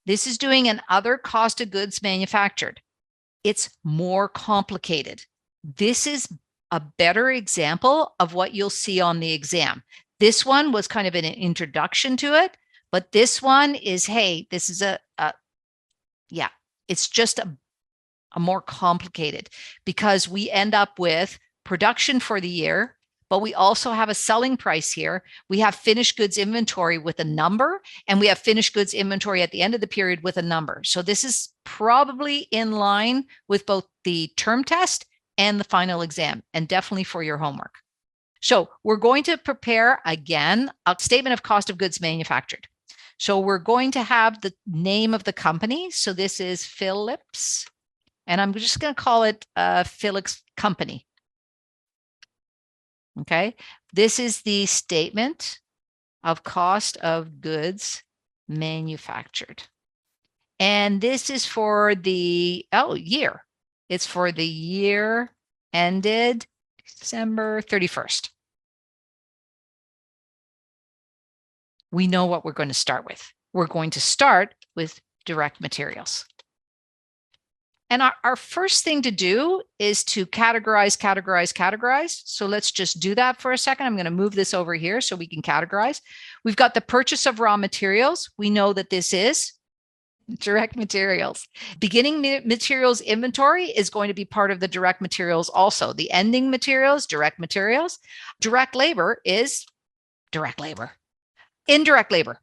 This is doing an other cost of goods manufactured. It's more complicated. This is a better example of what you'll see on the exam. This one was kind of an introduction to it, but this one is, hey, this is yeah, it's just a more complicated, because we end up with production for the year, but we also have a selling price here. We have finished goods inventory with a number, and we have finished goods inventory at the end of the period with a number. So this is probably in line with both the term test and the final exam, and definitely for your homework. So we're going to prepare, again, a statement of cost of goods manufactured. So we're going to have the name of the company. So this is Phillips, and I'm just going to call it Phillips Company. Okay, this is the statement of cost of goods manufactured. And this is for the year. It's for the year ended December 31st. We know what we're going to start with. We're going to start with direct materials. And our first thing to do is to categorize. So let's just do that for a second. I'm going to move this over here so we can categorize. We've got the purchase of raw materials. We know that this is direct materials. Beginning materials inventory is going to be part of the direct materials also. The ending materials, direct materials. Direct labor is direct labor. Indirect labor,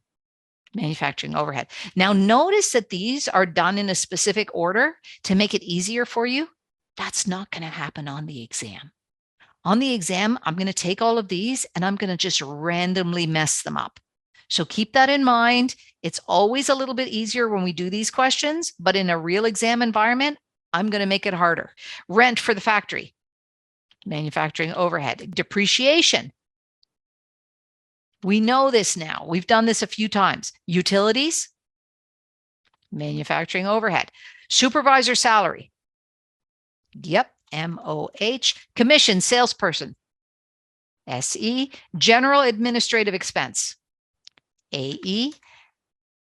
manufacturing overhead. Now notice that these are done in a specific order to make it easier for you. That's not going to happen on the exam. On the exam, I'm going to take all of these and I'm going to just randomly mess them up. So keep that in mind. It's always a little bit easier when we do these questions, but in a real exam environment, I'm going to make it harder. Rent for the factory, manufacturing overhead. Depreciation. We know this now. We've done this a few times. Utilities, manufacturing overhead. Supervisor salary. Yep, MOH. Commission, salesperson. SE. General administrative expense. AE.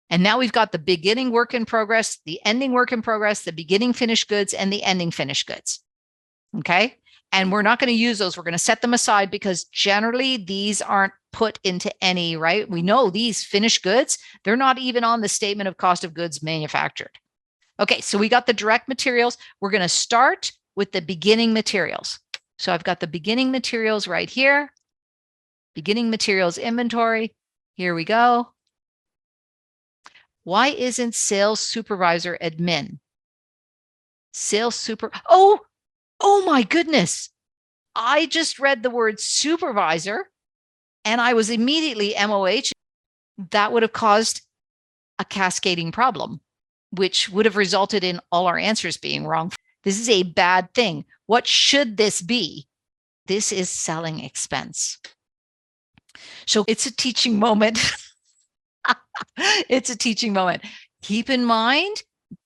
And now we've got the beginning work in progress, the ending work in progress, the beginning finished goods, and the ending finished goods. Okay. And we're not going to use those. We're going to set them aside because generally these aren't put into any, right? We know these finished goods, they're not even on the statement of cost of goods manufactured. Okay, so we got the direct materials. We're going to start with the beginning materials. So I've got the beginning materials right here. Beginning materials inventory. Here we go. Why isn't sales supervisor admin? Oh my goodness. I just read the word supervisor and I was immediately MOH. That would have caused a cascading problem, which would have resulted in all our answers being wrong. This is a bad thing. What should this be? This is selling expense. So it's a teaching moment. It's a teaching moment. Keep in mind,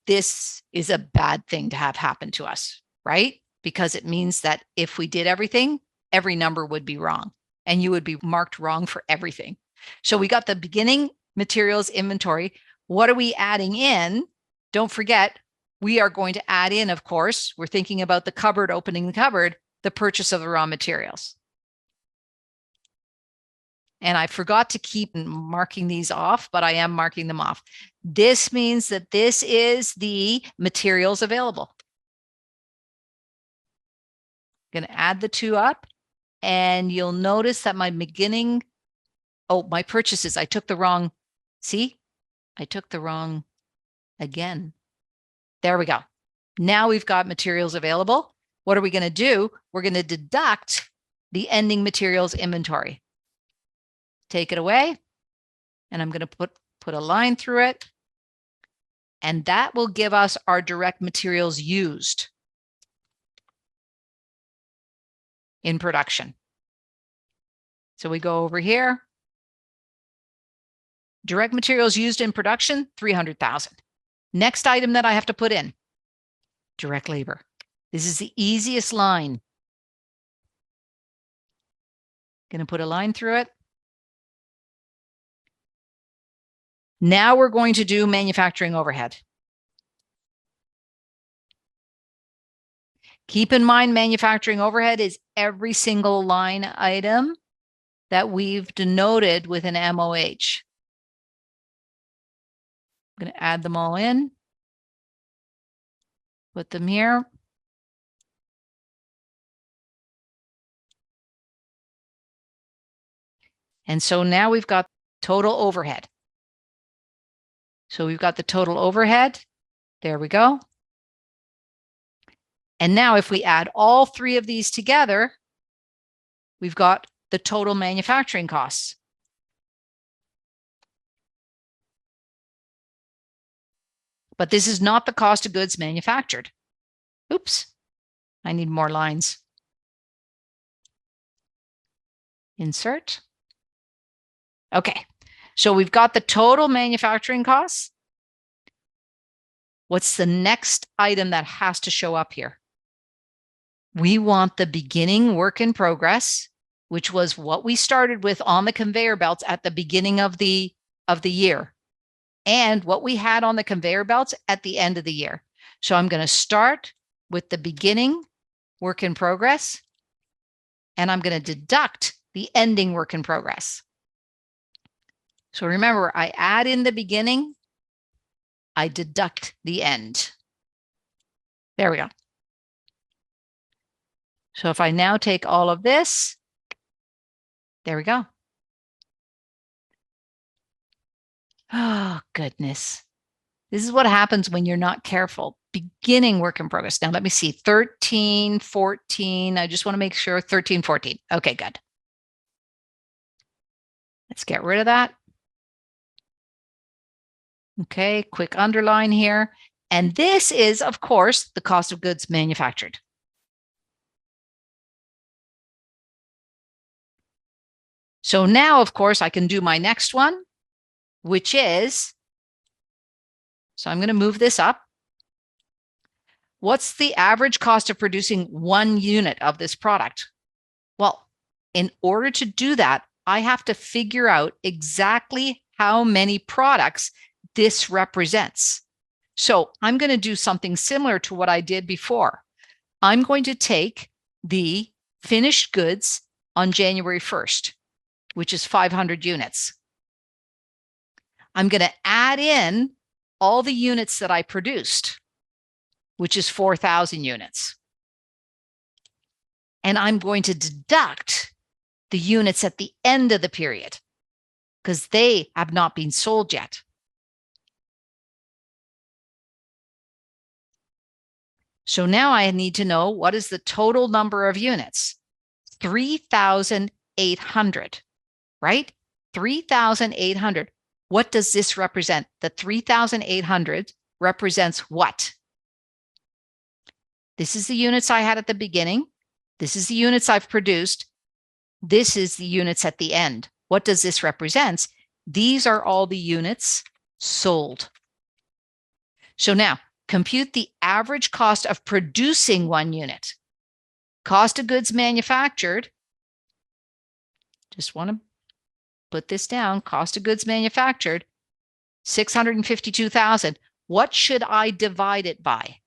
this is a bad thing to have happen to us, right? Because it means that if we did everything, every number would be wrong and you would be marked wrong for everything. So we got the beginning materials inventory. What are we adding in? Don't forget, we are going to add in, of course, we're thinking about the cupboard, opening the cupboard, the purchase of the raw materials. And I forgot to keep marking these off, but I am marking them off. This means that this is the materials available. I'm going to add the two up and you'll notice that my beginning, my purchases, I took the wrong, see, I took the wrong again. There we go. Now we've got materials available. What are we going to do? We're going to deduct the ending materials inventory. Take it away. And I'm going to put a line through it. And that will give us our direct materials used in production. So we go over here. Direct materials used in production, 300,000. Next item that I have to put in, direct labor. This is the easiest line. Going to put a line through it. Now we're going to do manufacturing overhead. Keep in mind, manufacturing overhead is every single line item that we've denoted with an MOH. I'm going to add them all in, put them here. And so now we've got total overhead. So we've got the total overhead. There we go. And now if we add all three of these together, we've got the total manufacturing costs. But this is not the cost of goods manufactured. Oops, I need more lines. Insert. Okay, so we've got the total manufacturing costs. What's the next item that has to show up here? We want the beginning work in progress, which was what we started with on the conveyor belts at the beginning of the year, and what we had on the conveyor belts at the end of the year. So I'm going to start with the beginning work in progress, and I'm going to deduct the ending work in progress. So remember, I add in the beginning, I deduct the end. There we go. So if I now take all of this, there we go. Oh, goodness. This is what happens when you're not careful. Beginning work in progress. Now, let me see. 13, 14. I just want to make sure. 13, 14. Okay, good. Let's get rid of that. Okay, quick underline here. And this is, of course, the cost of goods manufactured. So now, of course, I can do my next one, which is, so I'm going to move this up. What's the average cost of producing 1 unit of this product? Well, in order to do that, I have to figure out exactly how many products this represents. So I'm going to do something similar to what I did before. I'm going to take the finished goods on January 1st, which is 500 units. I'm going to add in all the units that I produced, which is 4,000 units. And I'm going to deduct the units at the end of the period because they have not been sold yet. So now I need to know, what is the total number of units? 3,800, right? 3,800. What does this represent? The 3,800 represents what? This is the units I had at the beginning. This is the units I've produced. This is the units at the end. What does this represent? These are all the units sold. So now, compute the average cost of producing 1 unit. Cost of goods manufactured. Just want to put this down. Cost of goods manufactured, 652,000. What should I divide it by?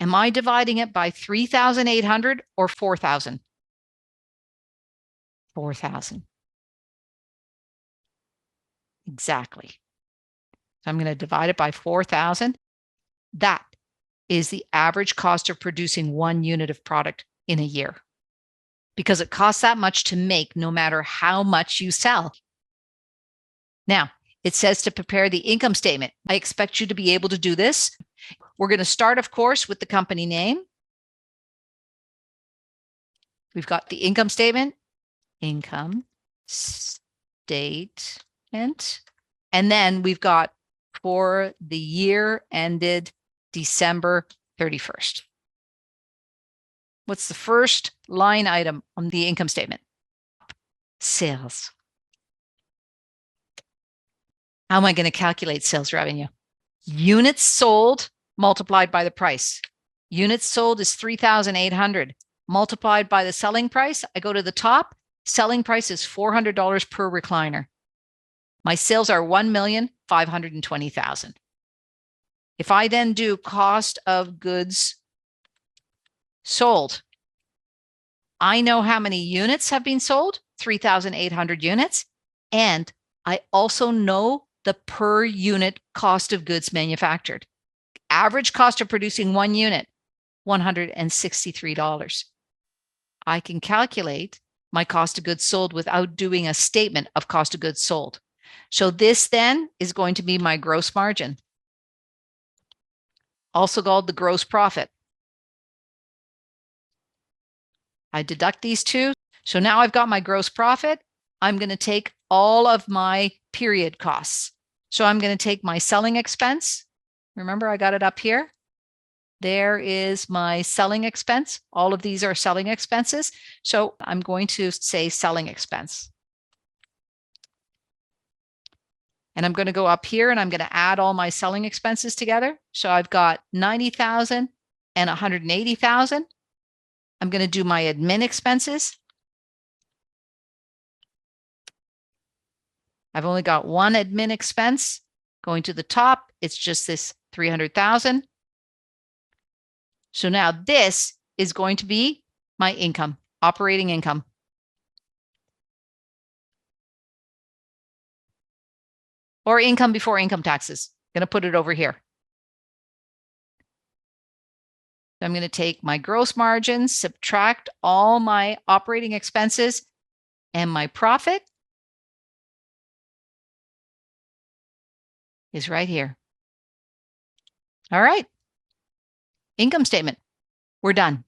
Am I dividing it by 3,800 or 4,000? 4,000. Exactly. So I'm going to divide it by 4,000. That is the average cost of producing 1 unit of product in a year, because it costs that much to make no matter how much you sell. Now, it says to prepare the income statement. I expect you to be able to do this. We're going to start, of course, with the company name. We've got the income statement, income statement. And then we've got for the year ended December 31st. What's the first line item on the income statement? Sales. How am I going to calculate sales revenue? Units sold multiplied by the price. Units sold is 3,800 multiplied by the selling price. I go to the top, selling price is $400 per recliner. My sales are $1,520,000. If I then do cost of goods sold, I know how many units have been sold, 3,800 units, and I also know the per unit cost of goods manufactured. Average cost of producing one unit, $163. I can calculate my cost of goods sold without doing a statement of cost of goods sold. So this then is going to be my gross margin, also called the gross profit. I deduct these two. So now I've got my gross profit. I'm going to take all of my period costs. So I'm going to take my selling expense. Remember, I got it up here. There is my selling expense. All of these are selling expenses. So I'm going to say selling expense. And I'm going to go up here and I'm going to add all my selling expenses together. So I've got 90,000 and 180,000. I'm going to do my admin expenses. I've only got one admin expense going to the top. It's just this 300,000. So now this is going to be my income, operating income. Or income before income taxes. I'm going to put it over here. I'm going to take my gross margin, subtract all my operating expenses, and my profit is right here. All right. Income statement. We're done.